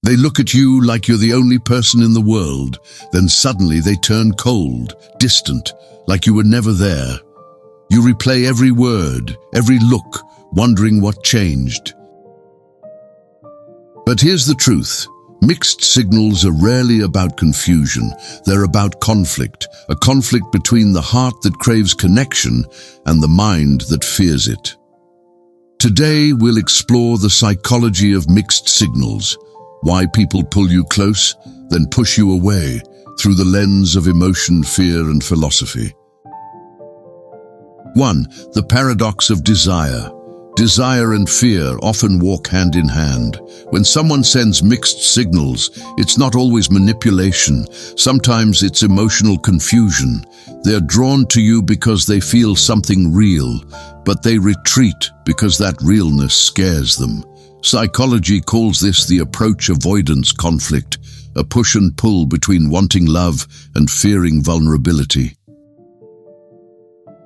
They look at you like you're the only person in the world, then suddenly they turn cold, distant, like you were never there. You replay every word, every look, wondering what changed. But here's the truth. Mixed signals are rarely about confusion. They're about conflict, a conflict between the heart that craves connection and the mind that fears it. Today, we'll explore the psychology of mixed signals, why people pull you close, then push you away, through the lens of emotion, fear, and philosophy. 1. The paradox of desire. Desire and fear often walk hand in hand. When someone sends mixed signals, it's not always manipulation. Sometimes it's emotional confusion. They're drawn to you because they feel something real, but they retreat because that realness scares them. Psychology calls this the approach avoidance conflict, a push and pull between wanting love and fearing vulnerability.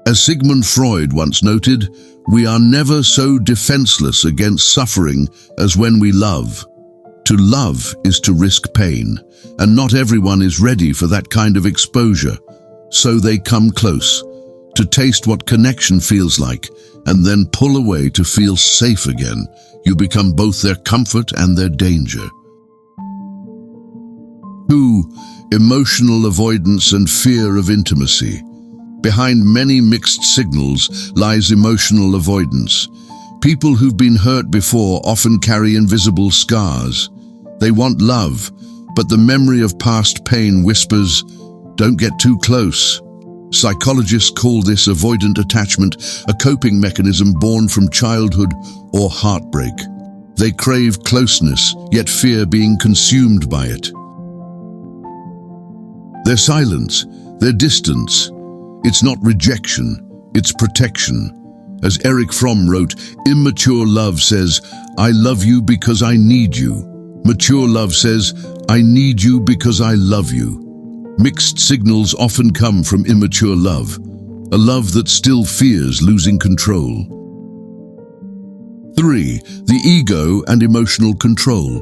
As Sigmund Freud once noted, we are never so defenseless against suffering as when we love. To love is to risk pain, and not everyone is ready for that kind of exposure. So they come close, to taste what connection feels like, and then pull away to feel safe again. You become both their comfort and their danger. 2. Emotional avoidance and fear of intimacy. Behind many mixed signals lies emotional avoidance. People who've been hurt before often carry invisible scars. They want love, but the memory of past pain whispers, "Don't get too close." Psychologists call this avoidant attachment a coping mechanism born from childhood or heartbreak. They crave closeness, yet fear being consumed by it. Their silence, their distance, it's not rejection, it's protection. As Erich Fromm wrote, immature love says, "I love you because I need you." Mature love says, "I need you because I love you." Mixed signals often come from immature love, a love that still fears losing control. 3. The ego and emotional control.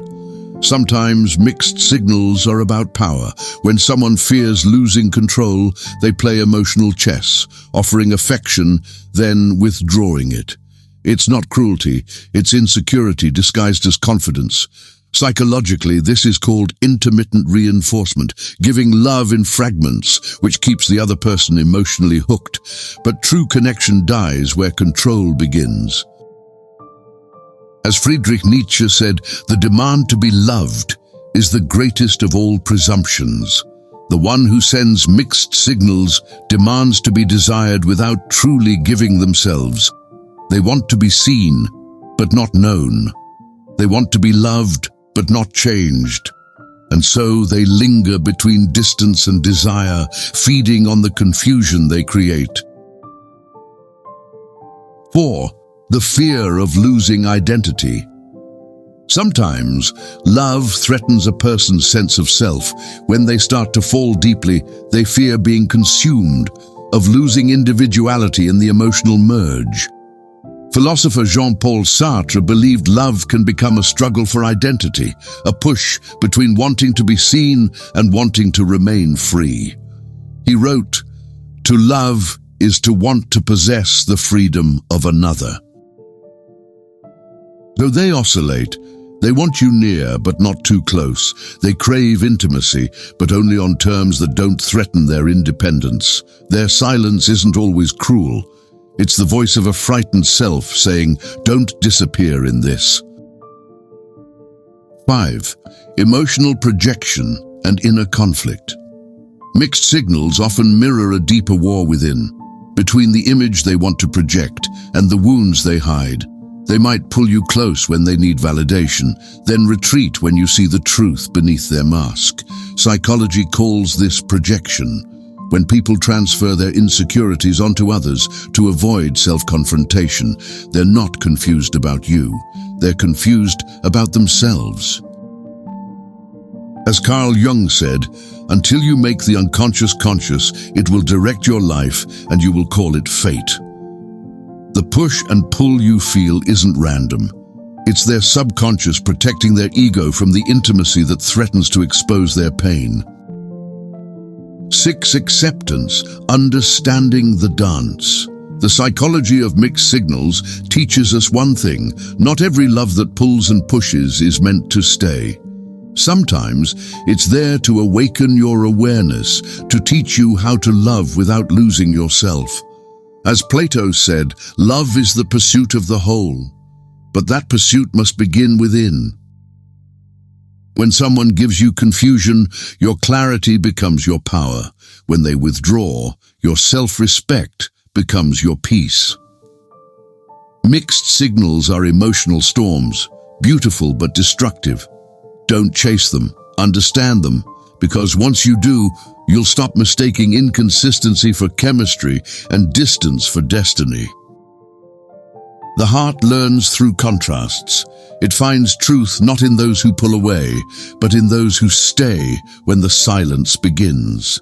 Sometimes mixed signals are about power. When someone fears losing control, they play emotional chess, offering affection, then withdrawing it. It's not cruelty, it's insecurity disguised as confidence. Psychologically, this is called intermittent reinforcement, giving love in fragments, which keeps the other person emotionally hooked. But true connection dies where control begins. As Friedrich Nietzsche said, the demand to be loved is the greatest of all presumptions. The one who sends mixed signals demands to be desired without truly giving themselves. They want to be seen, but not known. They want to be loved, but not changed. And so they linger between distance and desire, feeding on the confusion they create. 4. The fear of losing identity. Sometimes, love threatens a person's sense of self. When they start to fall deeply, they fear being consumed, of losing individuality in the emotional merge. Philosopher Jean-Paul Sartre believed love can become a struggle for identity, a push between wanting to be seen and wanting to remain free. He wrote, "To love is to want to possess the freedom of another." Though they oscillate, they want you near but not too close. They crave intimacy, but only on terms that don't threaten their independence. Their silence isn't always cruel. It's the voice of a frightened self saying, "Don't disappear in this." 5. Emotional projection and inner conflict. Mixed signals often mirror a deeper war within, between the image they want to project and the wounds they hide. They might pull you close when they need validation, then retreat when you see the truth beneath their mask. Psychology calls this projection. When people transfer their insecurities onto others to avoid self-confrontation, they're not confused about you. They're confused about themselves. As Carl Jung said, until you make the unconscious conscious, it will direct your life and you will call it fate. The push and pull you feel isn't random. It's their subconscious protecting their ego from the intimacy that threatens to expose their pain. 6. Acceptance, understanding the dance. The psychology of mixed signals teaches us one thing: not every love that pulls and pushes is meant to stay. Sometimes it's there to awaken your awareness, to teach you how to love without losing yourself. As Plato said, love is the pursuit of the whole, but that pursuit must begin within. When someone gives you confusion, your clarity becomes your power. When they withdraw, your self-respect becomes your peace. Mixed signals are emotional storms, beautiful but destructive. Don't chase them, understand them, because once you do, you'll stop mistaking inconsistency for chemistry and distance for destiny. The heart learns through contrasts. It finds truth not in those who pull away, but in those who stay when the silence begins.